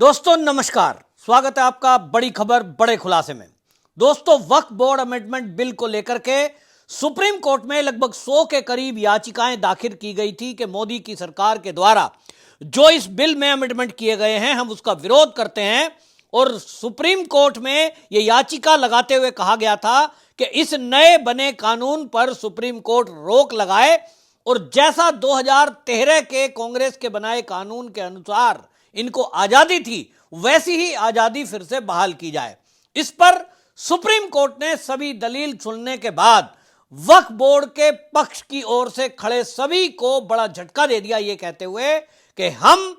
दोस्तों नमस्कार, स्वागत है आपका बड़ी खबर बड़े खुलासे में। दोस्तों, वक्फ बोर्ड अमेंडमेंट बिल को लेकर के सुप्रीम कोर्ट में लगभग 100 के करीब याचिकाएं दाखिल की गई थी कि मोदी की सरकार के द्वारा जो इस बिल में अमेंडमेंट किए गए हैं हम उसका विरोध करते हैं। और सुप्रीम कोर्ट में यह याचिका लगाते हुए कहा गया था कि इस नए बने कानून पर सुप्रीम कोर्ट रोक लगाए और जैसा 2013 के कांग्रेस के बनाए कानून के अनुसार इनको आजादी थी वैसी ही आजादी फिर से बहाल की जाए। इस पर सुप्रीम कोर्ट ने सभी दलील सुनने के बाद वक्फ बोर्ड के पक्ष की ओर से खड़े सभी को बड़ा झटका दे दिया, ये कहते हुए कि हम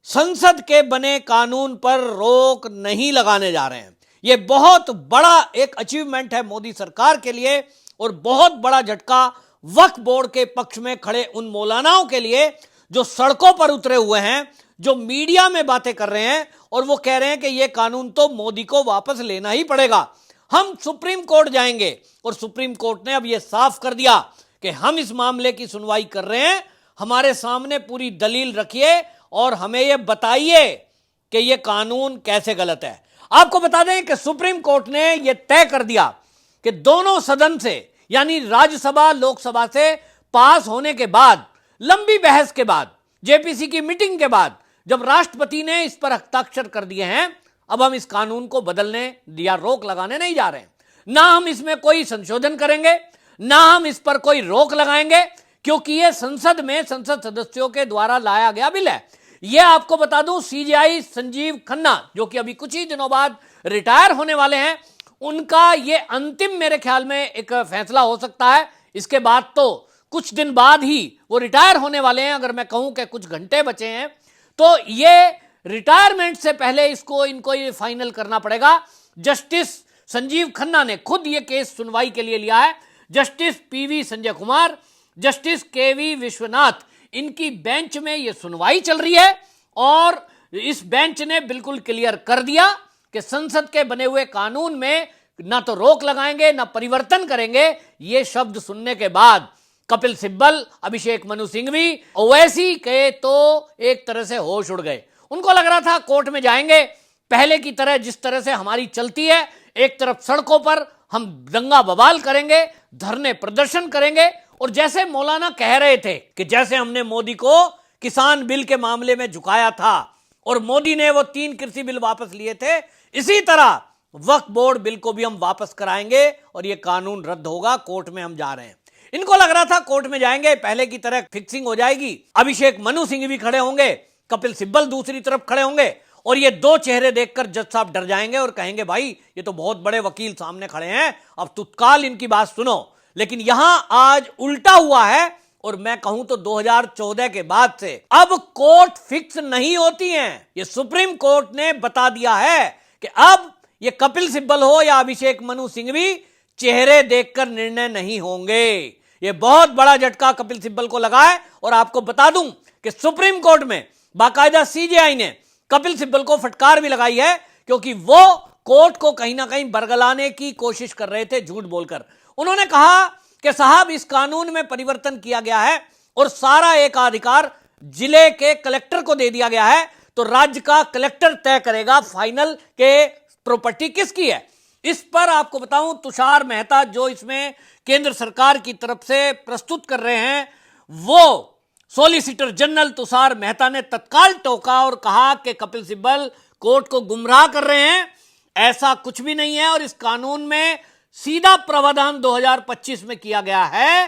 संसद के बने कानून पर रोक नहीं लगाने जा रहे हैं। यह बहुत बड़ा एक अचीवमेंट है मोदी सरकार के लिए और बहुत बड़ा झटका वक्फ बोर्ड के पक्ष में खड़े उन मौलानाओं के लिए जो सड़कों पर उतरे हुए हैं, जो मीडिया में बातें कर रहे हैं और वो कह रहे हैं कि यह कानून तो मोदी को वापस लेना ही पड़ेगा, हम सुप्रीम कोर्ट जाएंगे। और सुप्रीम कोर्ट ने अब यह साफ कर दिया कि हम इस मामले की सुनवाई कर रहे हैं, हमारे सामने पूरी दलील रखिए और हमें यह बताइए कि यह कानून कैसे गलत है। आपको बता दें कि सुप्रीम कोर्ट ने यह तय कर दिया कि दोनों सदन से यानी राज्यसभा लोकसभा से पास होने के बाद, लंबी बहस के बाद, जेपीसी की मीटिंग के बाद जब राष्ट्रपति ने इस पर हस्ताक्षर कर दिए हैं, अब हम इस कानून को बदलने या रोक लगाने नहीं जा रहे हैं। ना हम इसमें कोई संशोधन करेंगे, ना हम इस पर कोई रोक लगाएंगे, क्योंकि यह संसद में संसद सदस्यों के द्वारा लाया गया बिल है। यह आपको बता दूं, सीजेआई संजीव खन्ना जो कि अभी कुछ ही दिनों बाद रिटायर होने वाले हैं, उनका यह अंतिम मेरे ख्याल में एक फैसला हो सकता है। इसके बाद तो कुछ दिन बाद ही वो रिटायर होने वाले हैं। अगर मैं कहूं कि कुछ घंटे बचे हैं तो ये रिटायरमेंट से पहले इनको ये फाइनल करना पड़ेगा। जस्टिस संजीव खन्ना ने खुद ये केस सुनवाई के लिए लिया है। Justice PV Sanjay Kumar, justice KV Vishwanath, इनकी बेंच में ये सुनवाई चल रही है और इस बेंच ने बिल्कुल क्लियर कर दिया कि संसद के बने हुए कानून में ना तो रोक लगाएंगे ना परिवर्तन करेंगे। ये शब्द सुनने के बाद कपिल सिब्बल, अभिषेक मनु सिंघवी, ओवैसी के तो एक तरह से होश उड़ गए। उनको लग रहा था कोर्ट में जाएंगे, पहले की तरह जिस तरह से हमारी चलती है, एक तरफ सड़कों पर हम दंगा बवाल करेंगे, धरने प्रदर्शन करेंगे और जैसे मौलाना कह रहे थे कि जैसे हमने मोदी को किसान बिल के मामले में झुकाया था और मोदी ने वो 3 कृषि बिल वापस लिए थे, इसी तरह वक्फ बोर्ड बिल को भी हम वापस कराएंगे और ये कानून रद्द होगा। कोर्ट में हम जा रहे हैं। इनको लग रहा था कोर्ट में जाएंगे, पहले की तरह फिक्सिंग हो जाएगी, अभिषेक मनु सिंह भी खड़े होंगे, कपिल सिब्बल दूसरी तरफ खड़े होंगे और ये दो चेहरे देखकर जज साहब डर जाएंगे और कहेंगे भाई ये तो बहुत बड़े वकील सामने खड़े हैं, अब तत्काल इनकी बात सुनो। लेकिन यहां आज उल्टा हुआ है और मैं कहूं तो 2014 के बाद से अब कोर्ट फिक्स नहीं होती हैं। ये सुप्रीम कोर्ट ने बता दिया है कि अब ये कपिल सिब्बल हो या अभिषेक मनु सिंघवी, चेहरे देखकर निर्णय नहीं होंगे। ये बहुत बड़ा झटका कपिल सिब्बल को लगा है और आपको बता दूं कि सुप्रीम कोर्ट में बाकायदा सीजेआई ने कपिल सिब्बल को फटकार भी लगाई है, क्योंकि वो कोर्ट को कहीं ना कहीं बरगलाने की कोशिश कर रहे थे झूठ बोलकर। उन्होंने कहा कि साहब इस कानून में परिवर्तन किया गया है और सारा एकाधिकार जिले के कलेक्टर को दे दिया गया है, तो राज्य का कलेक्टर तय करेगा फाइनल के प्रॉपर्टी किसकी है। इस पर आपको बताऊं, तुषार मेहता जो इसमें केंद्र सरकार की तरफ से प्रस्तुत कर रहे हैं, वो सॉलिसिटर जनरल तुषार मेहता ने तत्काल टोका और कहा कि कपिल सिब्बल कोर्ट को गुमराह कर रहे हैं, ऐसा कुछ भी नहीं है। और इस कानून में सीधा प्रावधान 2025 में किया गया है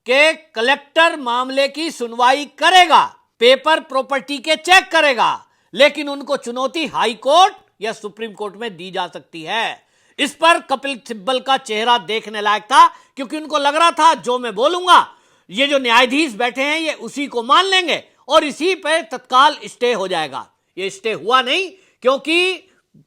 कि कलेक्टर मामले की सुनवाई करेगा, पेपर प्रॉपर्टी के चेक करेगा, लेकिन उनको चुनौती हाई कोर्ट या सुप्रीम कोर्ट में दी जा सकती है। इस पर कपिल सिब्बल का चेहरा देखने लायक था, क्योंकि उनको लग रहा था जो मैं बोलूंगा ये जो न्यायाधीश बैठे हैं ये उसी को मान लेंगे और इसी पे तत्काल स्टे हो जाएगा। ये स्टे हुआ नहीं, क्योंकि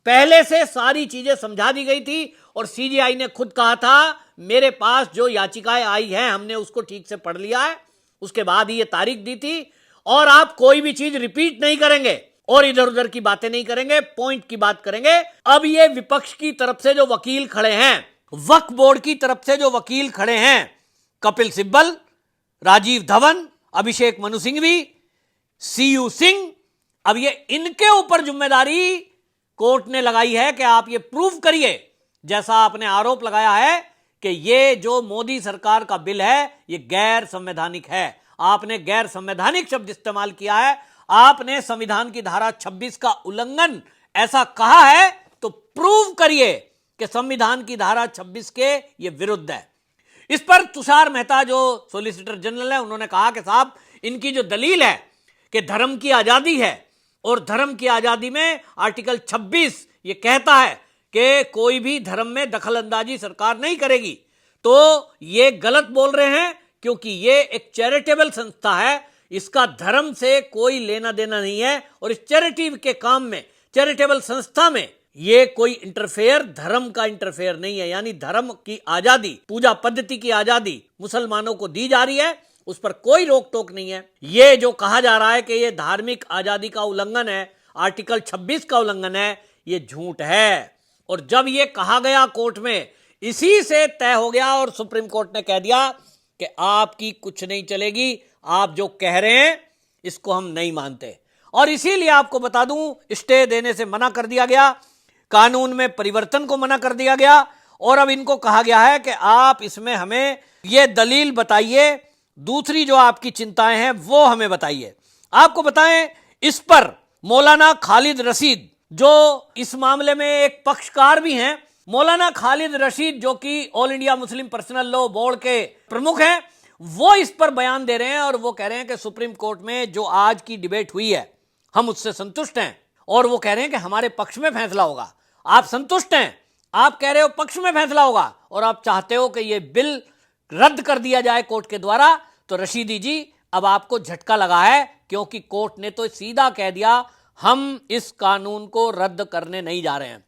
पहले से सारी चीजें समझा दी गई थी और सीजेआई ने खुद कहा था मेरे पास जो याचिकाएं आई हैं हमने उसको ठीक से पढ़ लिया है, उसके बाद ही ये तारीख दी थी और आप कोई भी चीज रिपीट नहीं करेंगे और इधर उधर की बातें नहीं करेंगे, पॉइंट की बात करेंगे। अब ये विपक्ष की तरफ से जो वकील खड़े हैं, वक्फ बोर्ड की तरफ से जो वकील खड़े हैं, कपिल सिब्बल, राजीव धवन, अभिषेक मनु सिंघवी, सीयू सिंह, अब ये इनके ऊपर जिम्मेदारी कोर्ट ने लगाई है कि आप ये प्रूव करिए, जैसा आपने आरोप लगाया है कि ये जो मोदी सरकार का बिल है ये गैर संवैधानिक है। आपने गैर संवैधानिक शब्द इस्तेमाल किया है, आपने संविधान की धारा 26 का उल्लंघन ऐसा कहा है, तो प्रूव करिए कि संविधान की धारा 26 के ये विरुद्ध है। इस पर तुषार मेहता जो सॉलिसिटर जनरल है उन्होंने कहा कि साहब इनकी जो दलील है कि धर्म की आजादी है और धर्म की आजादी में आर्टिकल 26 ये कहता है कि कोई भी धर्म में दखल अंदाजी सरकार नहीं करेगी, तो ये गलत बोल रहे हैं क्योंकि ये एक चैरिटेबल संस्था है, इसका धर्म से कोई लेना देना नहीं है और इस चैरिटी के काम में, चैरिटेबल संस्था में ये कोई इंटरफेयर, धर्म का इंटरफेयर नहीं है। यानी धर्म की आजादी, पूजा पद्धति की आजादी मुसलमानों को दी जा रही है, उस पर कोई रोक टोक नहीं है। ये जो कहा जा रहा है कि ये धार्मिक आजादी का उल्लंघन है, आर्टिकल 26 का उल्लंघन है, ये झूठ है। और जब ये कहा गया कोर्ट में, इसी से तय हो गया और सुप्रीम कोर्ट ने कह दिया कि आपकी कुछ नहीं चलेगी, आप जो कह रहे हैं इसको हम नहीं मानते। और इसीलिए आपको बता दूं, स्टे देने से मना कर दिया गया, कानून में परिवर्तन को मना कर दिया गया और अब इनको कहा गया है कि आप इसमें हमें ये दलील बताइए, दूसरी जो आपकी चिंताएं हैं वो हमें बताइए। आपको बताएं, इस पर मौलाना खालिद रशीद जो इस मामले में एक पक्षकार भी हैं, मौलाना खालिद रशीद जो कि all India Muslim personal law board के प्रमुख हैं, वो इस पर बयान दे रहे हैं और वो कह रहे हैं कि सुप्रीम कोर्ट में जो आज की डिबेट हुई है हम उससे संतुष्ट हैं और वो कह रहे हैं कि हमारे पक्ष में फैसला होगा। आप संतुष्ट हैं, आप कह रहे हो पक्ष में फैसला होगा और आप चाहते हो कि ये बिल रद्द कर दिया जाए कोर्ट के द्वारा, तो रशीदी जी अब आपको झटका लगा है क्योंकि कोर्ट ने तो सीधा कह दिया हम इस कानून को रद्द करने नहीं जा रहे हैं।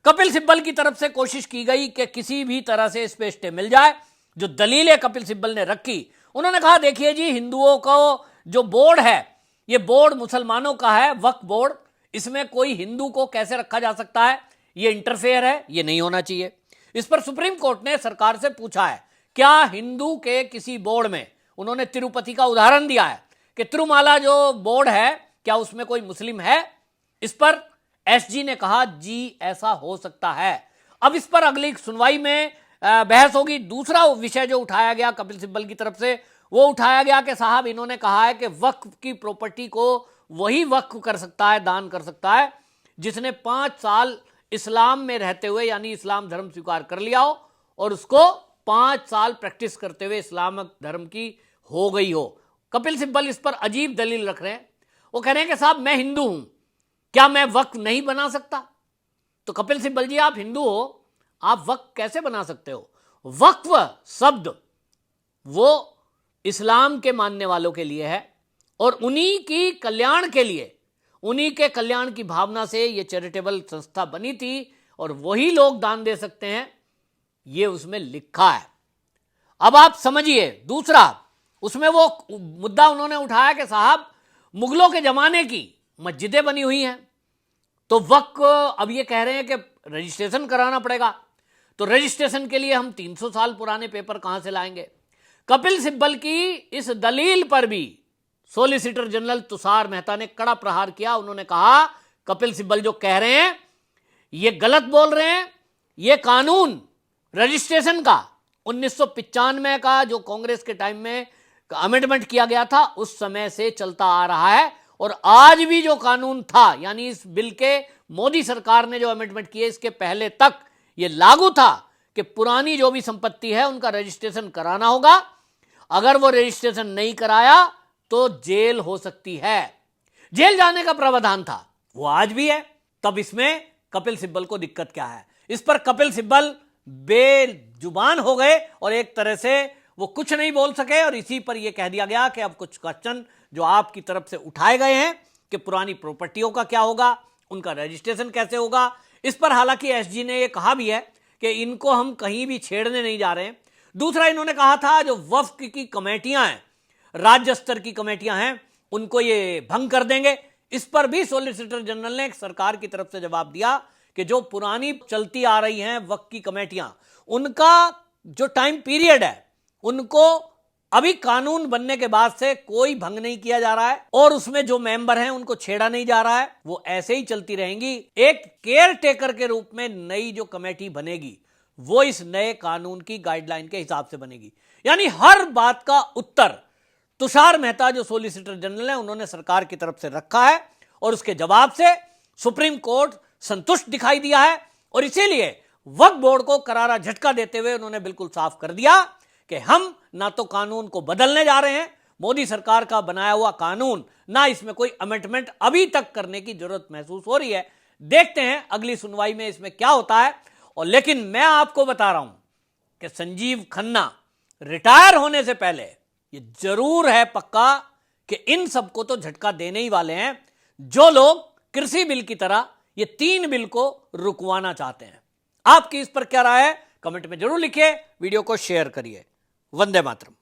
कपिल सिब्बल की तरफ से कोशिश की गई कि किसी भी तरह से इस पे स्टे मिल जाए। जो दलीलें कपिल सिब्बल ने रखी, उन्होंने कहा देखिए जी, हिंदुओं को जो बोर्ड है ये बोर्ड मुसलमानों का है, वक्फ बोर्ड, इसमें कोई हिंदू को कैसे रखा जा सकता है, ये इंटरफेयर है, ये नहीं होना चाहिए। इस पर सुप्रीम कोर्ट ने सरकार से पूछा है क्या हिंदू के किसी बोर्ड में, उन्होंने तिरुपति का उदाहरण दिया है कि तिरुमाला जो बोर्ड है क्या उसमें कोई मुस्लिम है। इस पर एसजी ने कहा जी ऐसा हो सकता है। अब इस पर अगली सुनवाई में बहस होगी। दूसरा विषय जो उठाया गया कपिल सिब्बल की तरफ से, वो उठाया गया कि साहब इन्होंने कहा है कि वक्फ की प्रॉपर्टी को वही वक्फ कर सकता है, दान कर सकता है जिसने 5 साल इस्लाम में रहते हुए यानी इस्लाम धर्म स्वीकार कर लिया हो और उसको 5 साल प्रैक्टिस करते हुए इस्लाम धर्म की हो गई हो। कपिल सिब्बल इस पर अजीब दलील रख रहे हैं। वो कह रहे हैं कि साहब मैं हिंदू हूं, क्या मैं वक्फ नहीं बना सकता? तो कपिल सिब्बल जी आप हिंदू हो, आप वक्फ कैसे बना सकते हो? वक्फ शब्द वो इस्लाम के मानने वालों के लिए है और उन्हीं की कल्याण के लिए, उन्हीं के कल्याण की भावना से ये चैरिटेबल संस्था बनी थी और वही लोग दान दे सकते हैं, ये उसमें लिखा है। अब आप समझिए, दूसरा उसमें वो मुद्दा उन्होंने उठाया कि साहब मुगलों के जमाने की मस्जिदें बनी हुई हैं, तो वक्फ अब ये कह रहे हैं कि रजिस्ट्रेशन कराना पड़ेगा, तो रजिस्ट्रेशन के लिए हम 300 साल पुराने पेपर कहां से लाएंगे? कपिल सिब्बल की इस दलील पर भी सॉलिसिटर जनरल तुषार मेहता ने कड़ा प्रहार किया। उन्होंने कहा कपिल सिब्बल जो कह रहे हैं ये गलत बोल रहे हैं। ये कानून रजिस्ट्रेशन का 1995 का जो कांग्रेस के टाइम में अमेंडमेंट किया गया था उस समय से चलता आ रहा है और आज भी जो कानून था यानी इस बिल के मोदी सरकार ने जो अमेंडमेंट किए इसके पहले तक ये लागू था कि पुरानी जो भी संपत्ति है उनका रजिस्ट्रेशन कराना होगा। अगर वो रजिस्ट्रेशन नहीं कराया तो जेल हो सकती है। जेल जाने का प्रावधान था, वो आज भी है। तब इसमें कपिल सिब्बल को दिक्कत क्या है? इस पर कपिल सिब्बल बेजुबान हो गए और एक तरह से वो कुछ नहीं बोल सके और इसी पर यह कह दिया गया कि अब कुछ क्वेश्चन जो आपकी तरफ से उठाए गए हैं कि पुरानी प्रॉपर्टियों का क्या होगा, उनका रजिस्ट्रेशन कैसे होगा। इस पर हालांकि एसजी ने यह कहा भी है कि इनको हम कहीं भी छेड़ने नहीं जा रहे हैं। दूसरा इन्होंने कहा था जो वक्फ की कमेटियां हैं, राज्य स्तर की कमेटियां हैं, उनको ये भंग कर देंगे। इस पर भी सॉलिसिटर जनरल ने सरकार की तरफ से जवाब दिया कि जो पुरानी चलती आ रही हैं वक्फ की कमेटियां, उनका जो टाइम पीरियड है उनको अभी कानून बनने के बाद से कोई भंग नहीं किया जा रहा है और उसमें जो मेंबर हैं उनको छेड़ा नहीं जा रहा है, वो ऐसे ही चलती रहेंगी। एक केयर टेकर के रूप में नई जो कमेटी बनेगी वो इस नए कानून की गाइडलाइन के हिसाब से बनेगी। यानी हर बात का उत्तर तुषार मेहता जो सॉलिसिटर जनरल है उन्होंने सरकार की तरफ से रखा है और उसके जवाब से सुप्रीम कोर्ट संतुष्ट दिखाई दिया है। और इसीलिए वक्फ बोर्ड को करारा झटका देते हुए उन्होंने बिल्कुल साफ कर दिया कि हम ना तो कानून को बदलने जा रहे हैं, मोदी सरकार का बनाया हुआ कानून, ना इसमें कोई अमेंडमेंट अभी तक करने की जरूरत महसूस हो रही है। देखते हैं अगली सुनवाई में इसमें क्या होता है। और लेकिन मैं आपको बता रहा हूं कि संजीव खन्ना रिटायर होने से पहले ये जरूर है पक्का कि इन सबको तो झटका देने ही वाले हैं जो लोग कृषि बिल की तरह ये 3 बिल को रुकवाना चाहते हैं। आपकी इस पर क्या राय है कमेंट में जरूर लिखिए, वीडियो को शेयर करिए। वंदे मातरम।